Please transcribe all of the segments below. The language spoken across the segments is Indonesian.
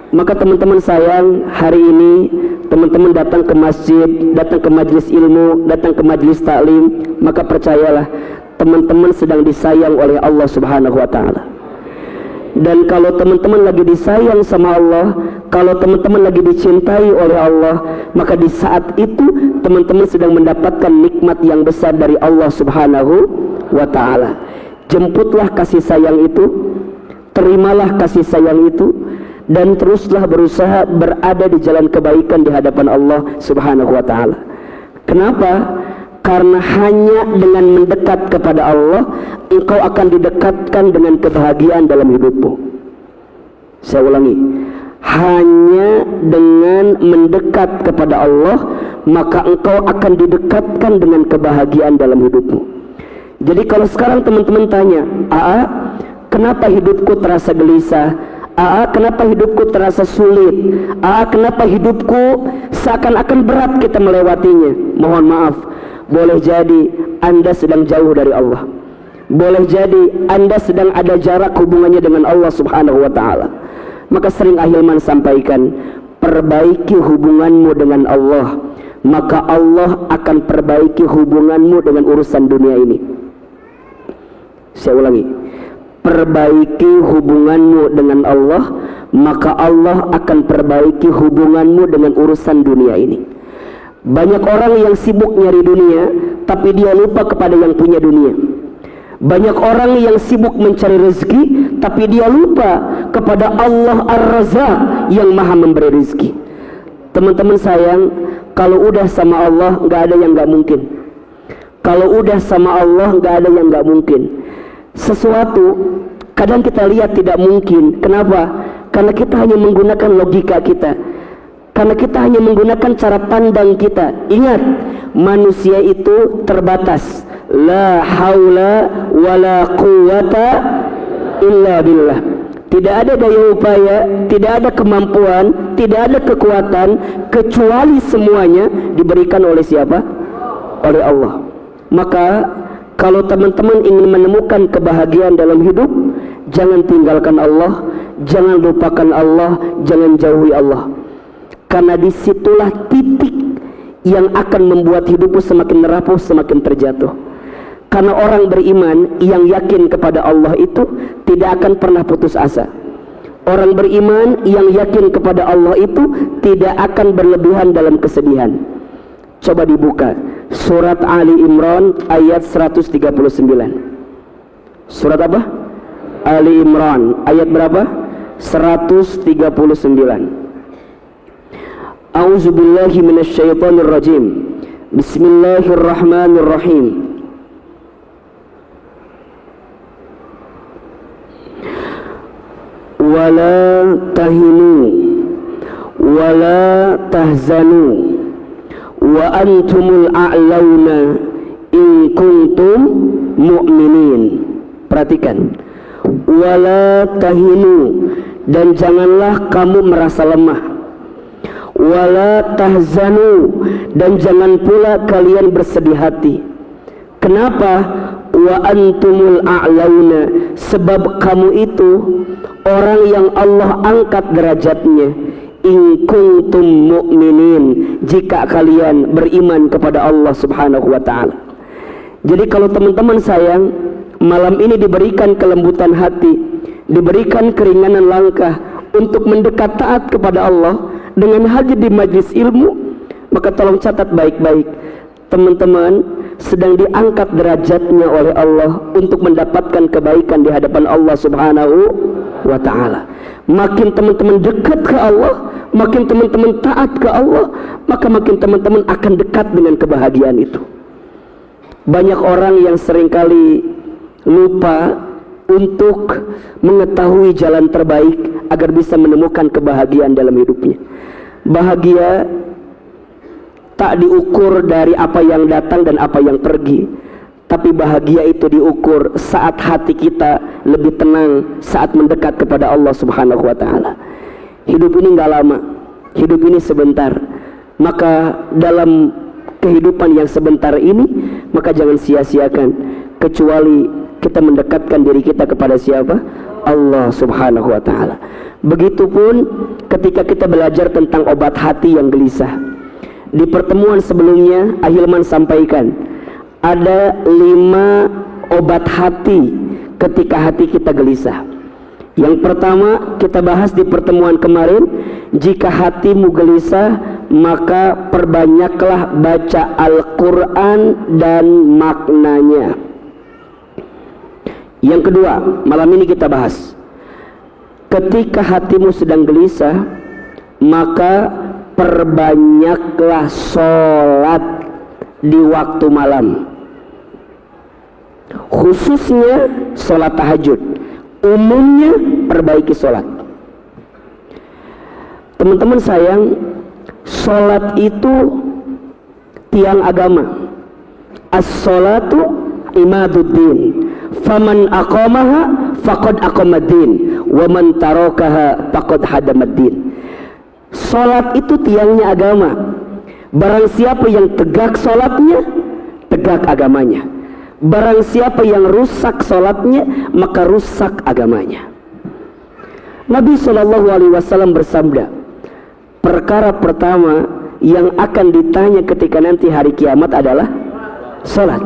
Maka teman-teman sayang, hari ini teman-teman datang ke masjid, datang ke majelis ilmu, datang ke majelis taklim, maka percayalah teman-teman sedang disayang oleh Allah Subhanahu wa taala. Dan kalau teman-teman lagi disayang sama Allah, kalau teman-teman lagi dicintai oleh Allah, maka di saat itu teman-teman sedang mendapatkan nikmat yang besar dari Allah Subhanahu wa taala. Jemputlah kasih sayang itu, terimalah kasih sayang itu, dan teruslah berusaha berada di jalan kebaikan di hadapan Allah Subhanahu wa taala. Kenapa? Karena hanya dengan mendekat kepada Allah, engkau akan didekatkan dengan kebahagiaan dalam hidupmu. Saya ulangi, hanya dengan mendekat kepada Allah, maka engkau akan didekatkan dengan kebahagiaan dalam hidupmu. Jadi kalau sekarang teman-teman tanya, kenapa hidupku terasa gelisah? Kenapa hidupku terasa sulit? Kenapa hidupku seakan-akan berat kita melewatinya? Mohon maaf, boleh jadi Anda sedang jauh dari Allah. Boleh jadi Anda sedang ada jarak hubungannya dengan Allah Subhanahu wa ta'ala. Maka sering Ahilman sampaikan, perbaiki hubunganmu dengan Allah, maka Allah akan perbaiki hubunganmu dengan urusan dunia ini. Saya ulangi, perbaiki hubunganmu dengan Allah, maka Allah akan perbaiki hubunganmu dengan urusan dunia ini. Banyak orang yang sibuk nyari dunia, tapi dia lupa kepada yang punya dunia. Banyak orang yang sibuk mencari rezeki, tapi dia lupa kepada Allah Ar-Razzaq yang maha memberi rezeki. Teman-teman sayang, kalau udah sama Allah gak ada yang gak mungkin. Kalau udah sama Allah gak ada yang gak mungkin. Sesuatu kadang kita lihat tidak mungkin. Kenapa? Karena kita hanya menggunakan logika kita, karena kita hanya menggunakan cara pandang kita. Ingat, manusia itu terbatas. La haula wala quwata illa billah. Tidak ada daya upaya, tidak ada kemampuan, tidak ada kekuatan, kecuali semuanya diberikan oleh siapa? Oleh Allah. Maka kalau teman-teman ingin menemukan kebahagiaan dalam hidup, jangan tinggalkan Allah, jangan lupakan Allah, jangan jauhi Allah. Karena disitulah titik yang akan membuat hidupmu semakin rapuh, semakin terjatuh. Karena orang beriman yang yakin kepada Allah itu tidak akan pernah putus asa. Orang beriman yang yakin kepada Allah itu tidak akan berlebihan dalam kesedihan. Coba dibuka surat Ali Imran ayat 139. Surat apa? Ali Imran ayat berapa? 139. A'udzu billahi minasyaitonir rajim. Bismillahirrahmanirrahim. Wala tahinu wala tahzanu wa antumul a'launa in kuntum mu'minin. Perhatikan, wala tahinu, dan janganlah kamu merasa lemah, wala tahzanu, dan jangan pula kalian bersedih hati. Kenapa? Wa antumul a'launa, sebab kamu itu orang yang Allah angkat derajatnya. In kuntum mu'minin, jika kalian beriman kepada Allah Subhanahu wa ta'ala. Jadi kalau teman-teman sayang, malam ini diberikan kelembutan hati, diberikan keringanan langkah untuk mendekat taat kepada Allah dengan hadir di majlis ilmu, maka tolong catat baik-baik, teman-teman sedang diangkat derajatnya oleh Allah untuk mendapatkan kebaikan di hadapan Allah Subhanahu wa ta'ala. Makin teman-teman dekat ke Allah, makin teman-teman taat ke Allah, maka makin teman-teman akan dekat dengan kebahagiaan itu. Banyak orang yang seringkali lupa untuk mengetahui jalan terbaik agar bisa menemukan kebahagiaan dalam hidupnya. Bahagia tak diukur dari apa yang datang dan apa yang pergi, tapi bahagia itu diukur saat hati kita lebih tenang saat mendekat kepada Allah Subhanahu wa ta'ala. Hidup ini gak lama, hidup ini sebentar. Maka dalam kehidupan yang sebentar ini, maka jangan sia-siakan, kecuali kita mendekatkan diri kita kepada siapa? Allah Subhanahu wa ta'ala. Begitupun ketika kita belajar tentang obat hati yang gelisah. Di pertemuan sebelumnya Ahilman sampaikan ada 5 obat hati ketika hati kita gelisah. Yang pertama kita bahas di pertemuan kemarin, jika hatimu gelisah maka perbanyaklah baca Al-Quran dan maknanya. Yang kedua, malam ini kita bahas, ketika hatimu sedang gelisah maka perbanyaklah sholat di waktu malam, khususnya sholat tahajud. Umumnya perbaiki sholat. Teman-teman sayang, sholat itu tiang agama. As-sholatu imaduddin, faman aqamaha faqad aqamaddin, wa man tarakaha faqad hadamaddin. Sholat itu tiangnya agama. Barang siapa yang tegak sholatnya, tegak agamanya. Barang siapa yang rusak sholatnya, maka rusak agamanya. Nabi SAW bersabda, perkara pertama yang akan ditanya ketika nanti hari kiamat adalah sholat.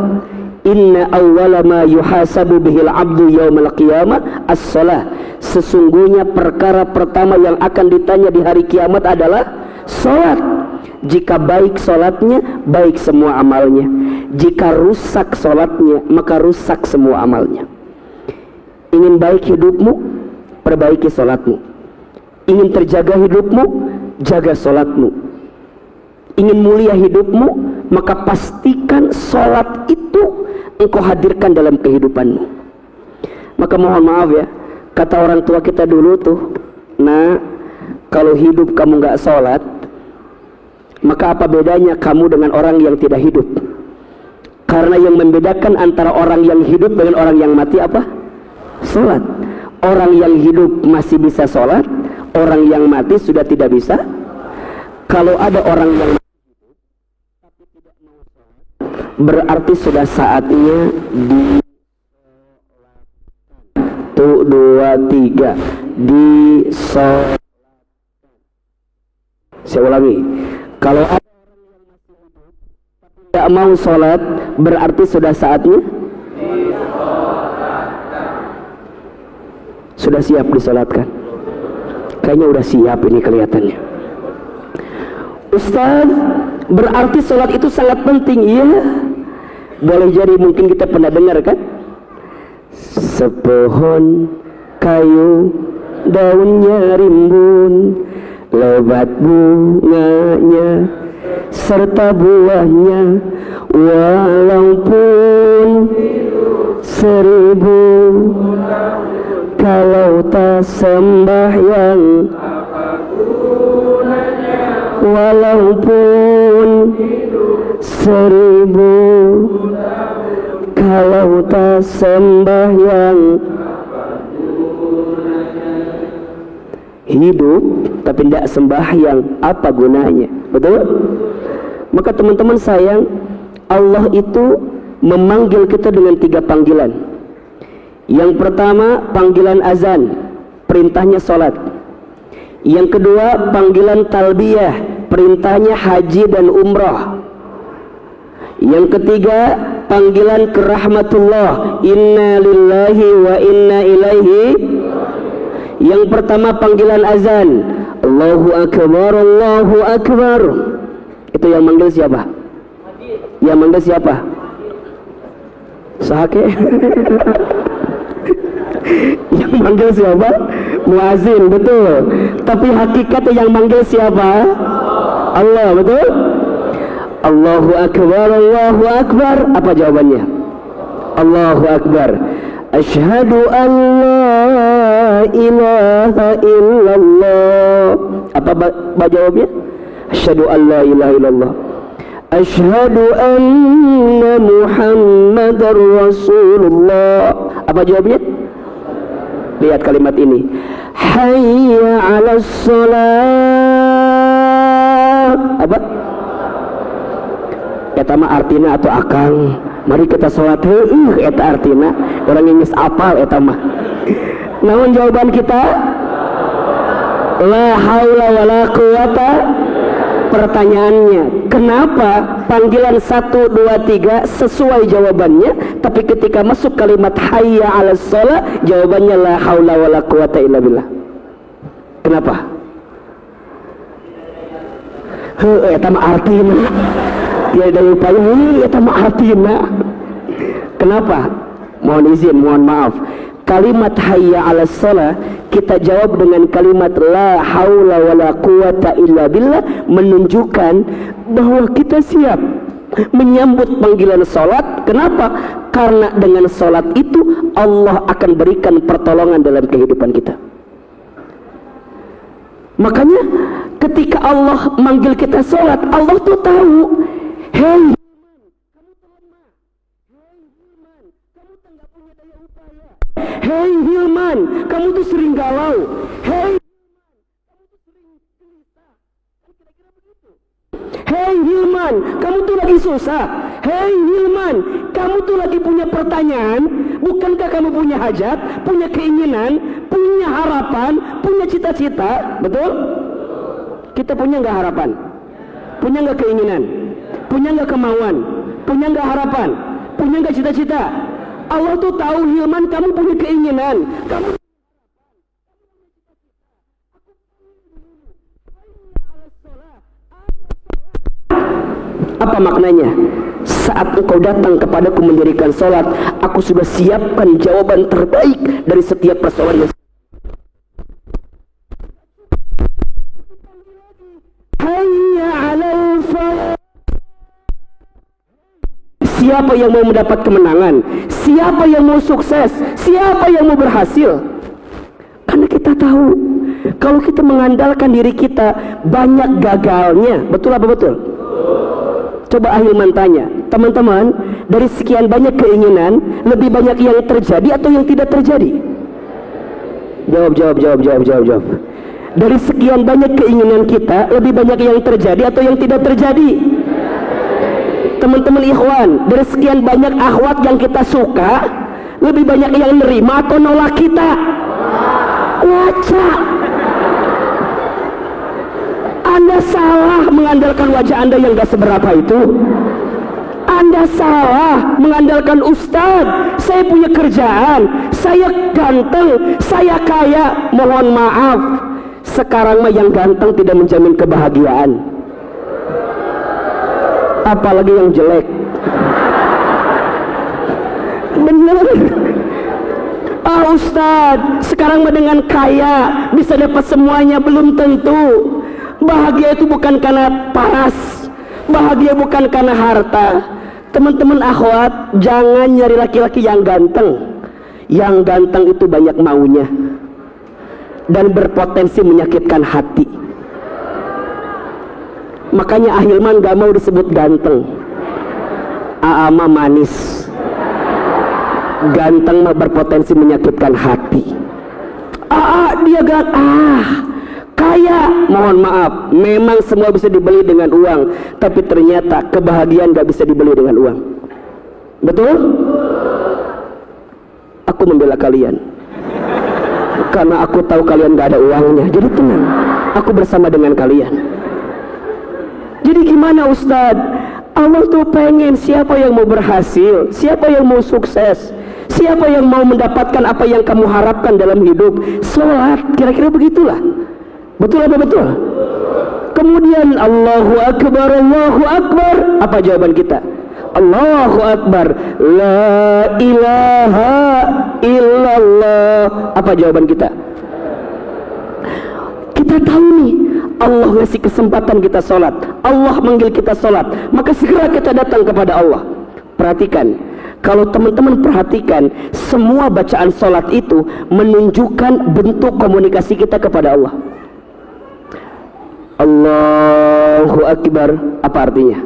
Inna awwala ma yuhasabu bihil abdu yawmal qiyamah as-sholah. Sesungguhnya perkara pertama yang akan ditanya di hari kiamat adalah sholat. Jika baik sholatnya, baik semua amalnya. Jika rusak sholatnya, maka rusak semua amalnya. Ingin baik hidupmu, perbaiki sholatmu. Ingin terjaga hidupmu, jaga sholatmu. Ingin mulia hidupmu, maka pastikan sholat itu engkau hadirkan dalam kehidupanmu. Maka mohon maaf ya, kata orang tua kita dulu tuh, nah kalau hidup kamu gak sholat, maka apa bedanya kamu dengan orang yang tidak hidup? Karena yang membedakan antara orang yang hidup dengan orang yang mati apa? Sholat. Orang yang hidup masih bisa sholat, orang yang mati sudah tidak bisa. Kalau ada orang yang hidup tapi tidak mau sholat, berarti sudah saatnya di 1, 2, 3 di sholat. Saya ulangi, kalau ada orang yang masih hidup tapi tidak mau sholat, berarti sudah saatnya sudah siap disolatkan. Kayaknya udah siap ini kelihatannya. Ustaz, berarti sholat itu sangat penting. Iya, boleh jadi mungkin kita pernah dengar kan, sepohon kayu daunnya rimbun, lebat bunganya serta buahnya, walaupun 1000 kalau tak sembahyang, walaupun 1000 kalau tak sembahyang. Hidup tapi tidak sembahyang, apa gunanya? Betul? Maka teman-teman sayang, Allah itu memanggil kita dengan 3 panggilan. Yang pertama panggilan azan, perintahnya sholat. Yang kedua panggilan talbiyah, perintahnya haji dan umrah. Yang ketiga panggilan kerahmatullah, inna lillahi wa inna ilaihi. Yang pertama panggilan azan, Allahu Akbar, Allahu Akbar. Itu yang manggil siapa? Yang manggil siapa? Sahake. Yang manggil siapa? Muazin, betul. Tapi hakikatnya yang manggil siapa? Allah, betul? Allahu Akbar, Allahu Akbar. Apa jawabannya? Allahu Akbar. Asyhadu an la ilaha illallah. Apa jawabnya? Asyhadu an la ilaha illallah. Asyhadu anna Muhammadar Rasulullah. Apa jawabnya? Lihat kalimat ini. Hayya 'alas shalah. Apa? Eta mah artina atau akang. Mari kita sholat heueuh eta artina. Orang geus apal eta mah. Namun jawaban kita La haula wala quwata. Pertanyaannya, kenapa panggilan 1, 2, 3 sesuai jawabannya, tapi ketika masuk kalimat hayya 'alas shalah jawabannya la haula wala quwata illa billah? Kenapa? Eta mah artina. Ya ada upaya eta mah artina. Kenapa? Mohon izin, mohon maaf. Kalimat hayya 'alas shalah kita jawab dengan kalimat la haula wala quwata illa billah, menunjukkan bahwa kita siap menyambut panggilan salat. Kenapa? Karena dengan salat itu Allah akan berikan pertolongan dalam kehidupan kita. Makanya ketika Allah manggil kita salat, Allah tuh tahu, hei hei Hilman, kamu tuh sering galau. Hei kamu tuh sering gelisah. Kira-kira begitu. Hei Hilman, kamu tuh lagi susah. Hei Hilman, kamu tuh lagi punya pertanyaan. Bukankah kamu punya hajat, punya keinginan, punya harapan, punya cita-cita? Betul? Kita punya nggak harapan? Punya nggak keinginan? Punya nggak kemauan? Punya nggak harapan? Punya nggak cita-cita? Allah tuh tahu Hilman, kamu punya keinginan, kamu apa maknanya? Saat engkau datang kepadaku mendirikan sholat, aku sudah siapkan jawaban terbaik dari setiap persoalan. Hayya 'alal falah. Siapa yang mau mendapat kemenangan? Siapa yang mau sukses? Siapa yang mau berhasil? Karena kita tahu kalau kita mengandalkan diri kita banyak gagalnya. Betul apa betul? Coba Ahilman tanya, teman-teman, dari sekian banyak keinginan, lebih banyak yang terjadi atau yang tidak terjadi? Jawab. Dari sekian banyak keinginan kita, lebih banyak yang terjadi atau yang tidak terjadi? Teman-teman ikhwan, dari sekian banyak akhwat yang kita suka, lebih banyak yang nerima atau nolak kita? Wajah. Anda salah mengandalkan wajah Anda yang gak seberapa itu. Anda salah mengandalkan ustadz. Saya punya kerjaan, saya ganteng, saya kaya. Mohon maaf, sekarang mah yang ganteng tidak menjamin kebahagiaan, apalagi yang jelek. Bener. Ustadz, sekarang dengan kaya bisa dapat semuanya, belum tentu. Bahagia itu bukan karena paras, bahagia bukan karena harta. Teman-teman akhwat, jangan nyari laki-laki yang ganteng. Yang ganteng itu banyak maunya dan berpotensi menyakitkan hati. Makanya Ahilman gak mau disebut ganteng. Aama manis. Ganteng mah berpotensi menyakitkan hati. Dia kaya. Mohon maaf, memang semua bisa dibeli dengan uang, tapi ternyata kebahagiaan gak bisa dibeli dengan uang. Betul? Aku membela kalian karena aku tahu kalian gak ada uangnya. Jadi tenang, aku bersama dengan kalian. Jadi gimana Ustadz? Allah tuh pengen siapa yang mau berhasil, siapa yang mau sukses, siapa yang mau mendapatkan apa yang kamu harapkan dalam hidup. Sholat, kira-kira begitulah. Betul apa betul? Kemudian Allahu Akbar, Allahu Akbar. Apa jawaban kita? Allahu Akbar, la ilaha illallah. Apa jawaban kita? Kita tahu nih, Allah ngasih kesempatan kita sholat, Allah manggil kita sholat, maka segera kita datang kepada Allah. Perhatikan, kalau teman-teman perhatikan, semua bacaan sholat itu menunjukkan bentuk komunikasi kita kepada Allah. Allahu Akbar, apa artinya?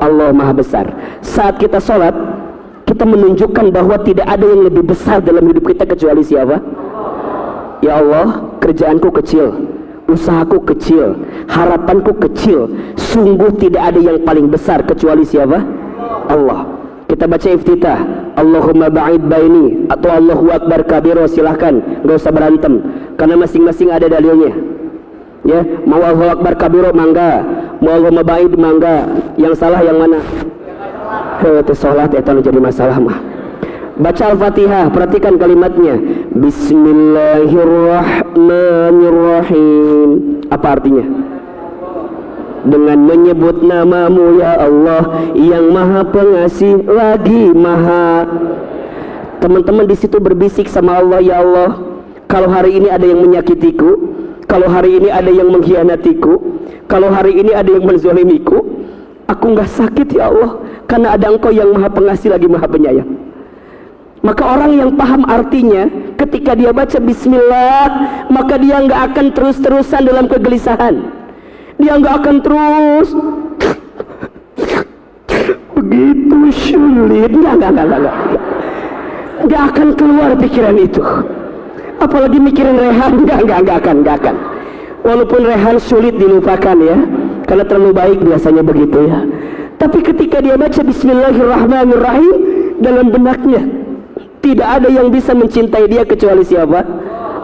Allah Maha Besar. Saat kita sholat, kita menunjukkan bahwa tidak ada yang lebih besar dalam hidup kita kecuali siapa? Ya Allah, kerjaanku kecil, usahaku kecil, harapanku kecil, sungguh tidak ada yang paling besar kecuali siapa? Allah. Kita baca iftitah, Allahumma ba'id baini atau Allahu Akbar kabiro, silahkan, gak usah berantem karena masing-masing ada dalilnya. Ya, mau Allahu Akbar kabiro mangga, mau Allahumma ba'id mangga. Yang salah yang mana? Itu sholat itu jadi masalah mah. Baca Al-Fatihah, perhatikan kalimatnya. Bismillahirrahmanirrahim. Apa artinya? Dengan menyebut namamu ya Allah yang maha pengasih lagi maha. Teman-teman di situ berbisik sama Allah, ya Allah, kalau hari ini ada yang menyakitiku, kalau hari ini ada yang mengkhianatiku, kalau hari ini ada yang menzolimiku, aku nggak sakit ya Allah, karena ada Engkau yang maha pengasih lagi maha penyayang. Maka orang yang paham artinya, ketika dia baca bismillah, maka dia nggak akan terus-terusan dalam kegelisahan. Dia nggak akan terus begitu sulit, nggak akan keluar pikiran itu. Apalagi mikirin Rehan, nggak akan. Walaupun Rehan sulit dilupakan ya, karena terlalu baik biasanya begitu ya. Tapi ketika dia baca Bismillahirrahmanirrahim, dalam benaknya tidak ada yang bisa mencintai dia kecuali siapa?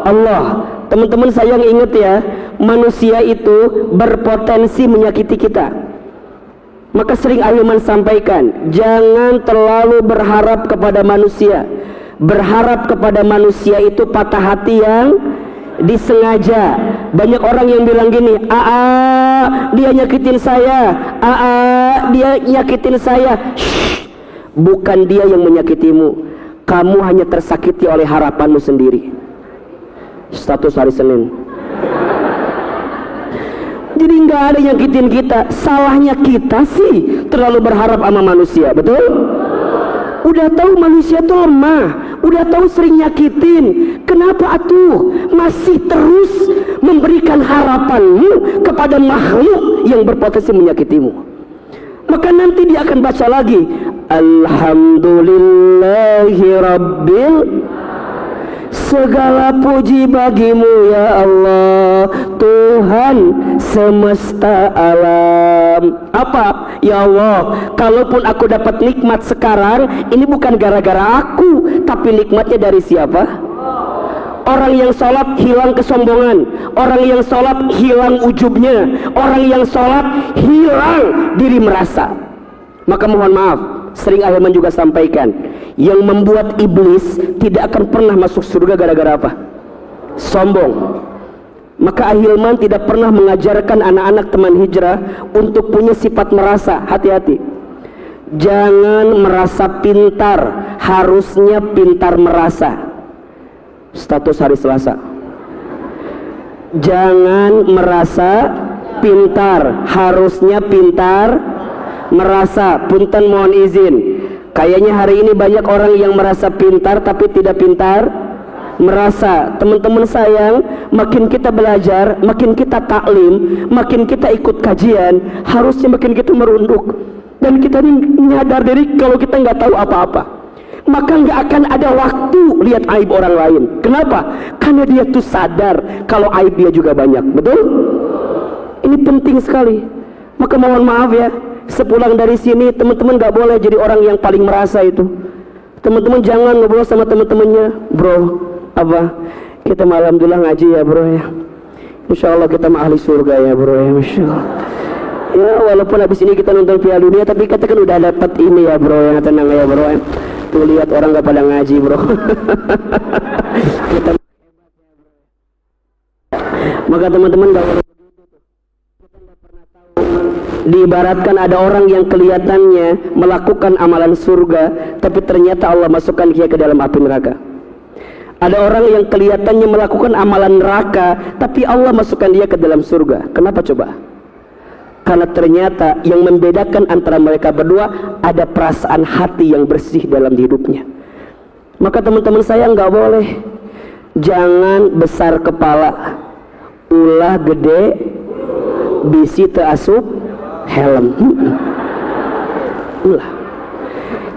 Allah. Teman-teman sayang ingat ya, manusia itu berpotensi menyakiti kita. Maka sering Ahilman sampaikan, jangan terlalu berharap kepada manusia. Berharap kepada manusia itu patah hati yang disengaja. Banyak orang yang bilang gini, dia nyakitin saya, dia nyakitin saya. Shh, bukan dia yang menyakitimu, kamu hanya tersakiti oleh harapanmu sendiri. Status hari Senin. Jadi nggak ada yang nyakitin kita. Salahnya kita sih terlalu berharap sama manusia, betul? Udah tahu manusia tuh lemah, udah tahu sering nyakitin, kenapa atuh masih terus memberikan harapanmu kepada makhluk yang berpotensi menyakitimu? Maka nanti dia akan baca lagi, Alhamdulillahi Rabbil, segala puji bagimu ya Allah, Tuhan semesta alam. Apa? Ya Allah, kalaupun aku dapat nikmat sekarang, ini bukan gara-gara aku, tapi nikmatnya dari siapa? Orang yang sholat hilang kesombongan, orang yang sholat hilang ujubnya, orang yang sholat hilang diri merasa. Maka mohon maaf, sering Ahilman juga sampaikan, yang membuat iblis tidak akan pernah masuk surga gara-gara apa? Sombong. Maka Ahilman tidak pernah mengajarkan anak-anak teman hijrah untuk punya sifat merasa. Hati-hati, jangan merasa pintar, harusnya pintar merasa. Status hari Selasa. Jangan merasa pintar, harusnya pintar merasa. Punten mohon izin, kayaknya hari ini banyak orang yang merasa pintar tapi tidak pintar merasa. Teman-teman sayang, makin kita belajar, makin kita taklim, makin kita ikut kajian, harusnya makin kita merunduk dan kita nyadar diri kalau kita nggak tahu apa-apa. Maka nggak akan ada waktu lihat aib orang lain. Kenapa? Karena dia tuh sadar kalau aib dia juga banyak. Betul? Ini penting sekali. Maka mohon maaf ya, sepulang dari sini teman-teman nggak boleh jadi orang yang paling merasa itu. Teman-teman jangan ngobrol sama teman-temannya, bro, apa? Kita alhamdulillah ngaji ya bro ya. Insya Allah kita mah ahli surga ya bro ya, Masya Allah. Ya walaupun habis ini kita nonton Piala Dunia, tapi kita kan udah dapat ini ya bro ya, tenang ya bro ya. Tuh lihat orang gak pada ngaji bro. Kita... Maka teman-teman gak boleh begitu tuh. Kita gak pernah tahu. Diibaratkan ada orang yang kelihatannya melakukan amalan surga, tapi ternyata Allah masukkan dia ke dalam api neraka. Ada orang yang kelihatannya melakukan amalan neraka, tapi Allah masukkan dia ke dalam surga. Kenapa coba? Karena ternyata yang membedakan antara mereka berdua ada perasaan hati yang bersih dalam hidupnya. Maka teman-teman saya nggak boleh, jangan besar kepala, ulah gede, bisi teasup helm. Ulah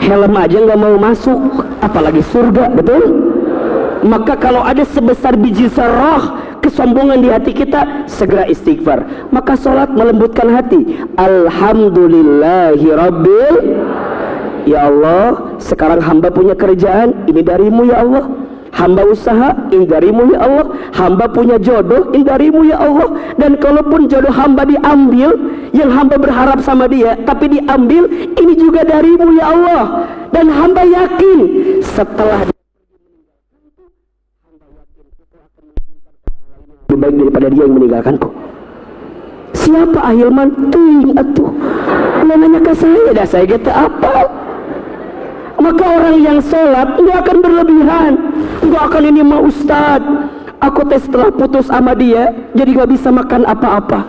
helm aja nggak mau masuk, apalagi surga, betul? Maka kalau ada sebesar biji zarah kesombongan di hati kita, segera istighfar. Maka sholat melembutkan hati. Alhamdulillahi Rabbil, ya Allah, sekarang hamba punya kerjaan, ini darimu ya Allah. Hamba usaha, indarimu ya Allah. Hamba punya jodoh, indarimu ya Allah. Dan kalaupun jodoh hamba diambil, yang hamba berharap sama dia, tapi diambil, ini juga darimu ya Allah. Dan hamba yakin setelah lebih baik daripada dia yang meninggalkanku. Siapa Ahilman? Tuing atuh. Dia nanya ke saya, dah saya kata apa? Maka orang yang sholat nggak akan berlebihan, nggak akan ini mah Ustad, aku tes setelah putus sama dia jadi nggak bisa makan apa-apa.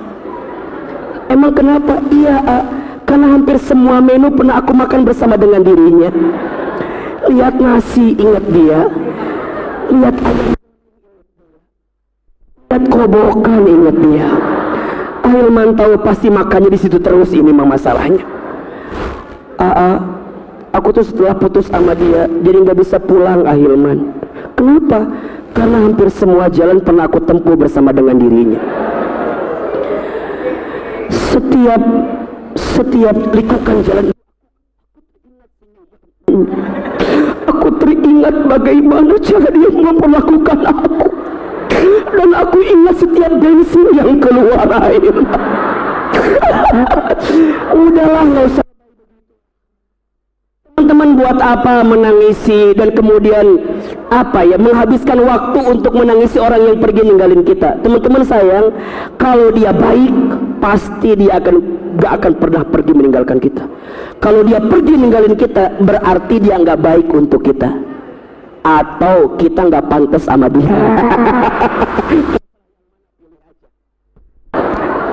Emang kenapa? Iya, karena hampir semua menu pernah aku makan bersama dengan dirinya. Lihat nasi ingat dia, lihat ayam, lihat kobokan ingat dia. Ahilman tahu pasti makannya di situ terus, ini mah masalahnya. Aku tuh setelah putus sama dia jadi nggak bisa pulang Ahilman. Kenapa? Karena hampir semua jalan pernah aku tempuh bersama dengan dirinya. Setiap likukan jalan aku teringat bagaimana cara dia memperlakukan aku. Dan aku ingat setiap bensin yang keluar air. Udahlah, nggak usah. Teman-teman buat apa menangisi dan kemudian menghabiskan waktu untuk menangisi orang yang pergi ninggalin kita. Teman-teman sayang, kalau dia baik pasti dia gak akan pernah pergi meninggalkan kita. Kalau dia pergi ninggalin kita berarti dia gak baik untuk kita, atau kita gak pantas sama dia.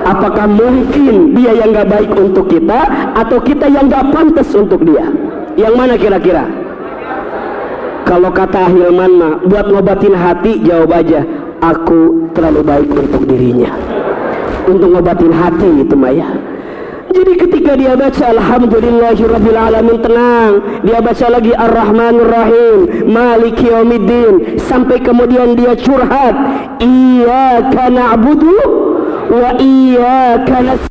Apakah mungkin dia yang gak baik untuk kita, atau kita yang gak pantas untuk dia? Yang mana kira-kira? Kalau kata Ahilman mah, buat ngobatin hati jawab aja, aku terlalu baik untuk dirinya. Untuk ngobatin hati itu Maya. Jadi ketika dia baca Alhamdulillahirrabbilalamin, tenang. Dia baca lagi Ar-Rahmanir-Rahim, Maliki Yaumiddin, sampai kemudian dia curhat, Iyyaka na'budu wa iyyaka nasta'in.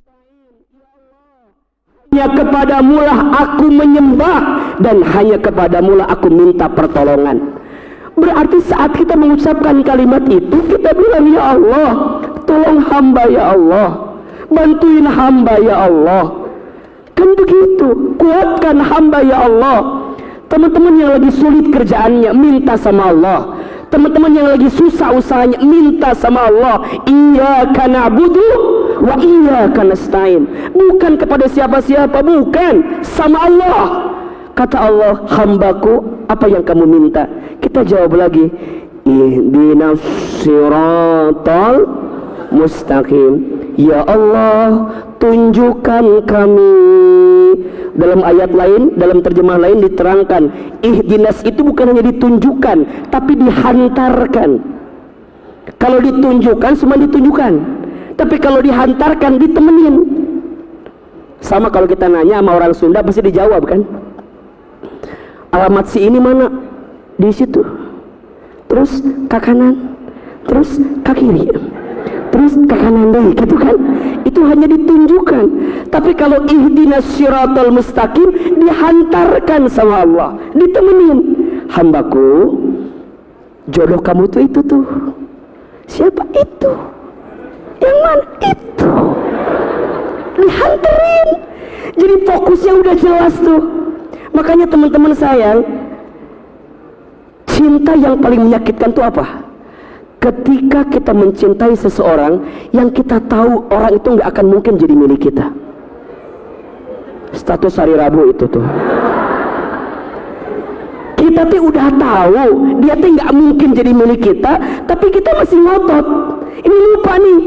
Hanya kepadamulah aku menyembah dan hanya kepadamulah aku minta pertolongan. Berarti saat kita mengucapkan kalimat itu, kita bilang, ya Allah, tolong hamba ya Allah, bantuin hamba ya Allah. Kan begitu, kuatkan hamba ya Allah. Teman-teman yang lagi sulit kerjaannya, minta sama Allah. Teman-teman yang lagi susah usahanya, minta sama Allah. Iyyaka na'budu wa iyyaka nasta'in. Bukan kepada siapa-siapa, bukan, sama Allah. Kata Allah, hambaku, apa yang kamu minta? Kita jawab lagi, ihdinas siratal mustaqim. Ya Allah, tunjukkan kami. Dalam ayat lain, dalam terjemah lain diterangkan, ihdinas itu bukan hanya ditunjukkan, tapi dihantarkan. Kalau ditunjukkan, cuma ditunjukkan. Tapi kalau dihantarkan, ditemenin. Sama kalau kita nanya sama orang Sunda, pasti dijawab kan? Alamat si ini mana? Di situ. Terus ke kanan, terus ke kiri, terus ke kanan deh, gitu kan? Itu hanya ditunjukkan. Tapi kalau ihdinas siratal mustaqim, dihantarkan sama Allah, ditemenin. Hambaku, jodoh kamu tuh itu tuh. Siapa itu? Yang mana itu? Dihantarin. Jadi fokusnya udah jelas tuh. Makanya teman-teman sayang, cinta yang paling menyakitkan itu apa? Ketika kita mencintai seseorang yang kita tahu orang itu nggak akan mungkin jadi milik kita. Status hari Rabu itu tuh, kita tuh udah tahu dia tuh nggak mungkin jadi milik kita, tapi kita masih ngotot. Ini lupa nih,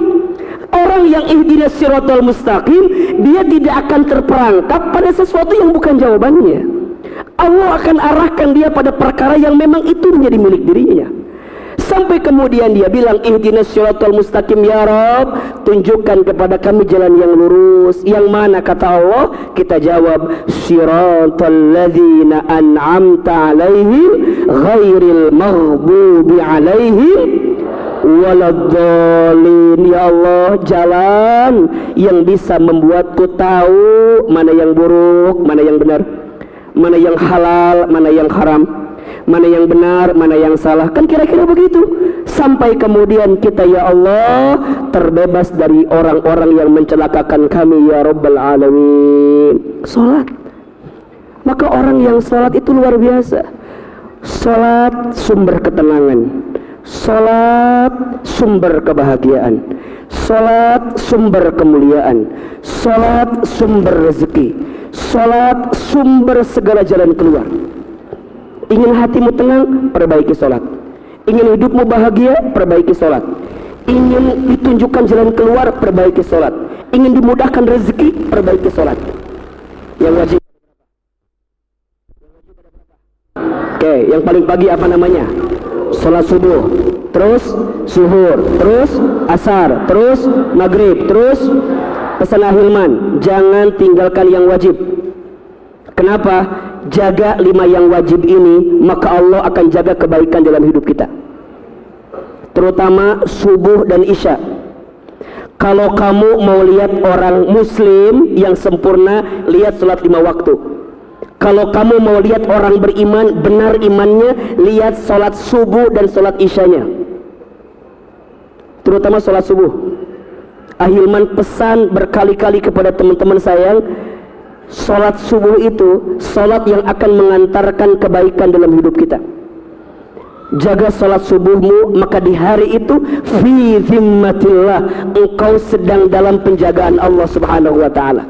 orang yang ihdinas siratal mustaqim, dia tidak akan terperangkap pada sesuatu yang bukan jawabannya. Allah akan arahkan dia pada perkara yang memang itu menjadi milik dirinya. Sampai kemudian dia bilang, ihdinas siratal mustaqim ya Rabb, tunjukkan kepada kami jalan yang lurus. Yang mana kata Allah? Kita jawab, siratal ladzina an'amta alaihim ghairil maghdubi alaihim waladhdallin. Ya Allah, jalan yang bisa membuatku tahu mana yang buruk, mana yang benar, mana yang halal, mana yang haram. mana yang benar, mana yang salah, kan kira-kira begitu. Sampai kemudian kita ya Allah terbebas dari orang-orang yang mencelakakan kami ya Rabbal Alamin. Salat. Maka orang yang salat itu luar biasa. Salat sumber ketenangan, salat sumber kebahagiaan, salat sumber kemuliaan, salat sumber rezeki, salat sumber segala jalan keluar. Ingin hatimu tenang, perbaiki salat. Ingin hidupmu bahagia, perbaiki salat. Ingin ditunjukkan jalan keluar, perbaiki salat. Ingin dimudahkan rezeki, perbaiki salat. Yang wajib. Oke, yang paling pagi apa namanya? Salat subuh, terus zuhur, terus asar, terus maghrib, terus pesan Ahilman, jangan tinggalkan yang wajib. Kenapa? Jaga 5 yang wajib ini, maka Allah akan jaga kebaikan dalam hidup kita, terutama subuh dan isya. Kalau kamu mau lihat orang muslim yang sempurna, lihat salat 5 waktu. Kalau kamu mau lihat orang beriman, benar imannya, lihat salat subuh dan salat isyanya, terutama salat subuh. Ahilman pesan berkali-kali kepada teman-teman sayang, salat subuh itu salat yang akan mengantarkan kebaikan dalam hidup kita. Jaga salat subuhmu, maka di hari itu fi zimmatillah, engkau sedang dalam penjagaan Allah Subhanahu wa ta'ala.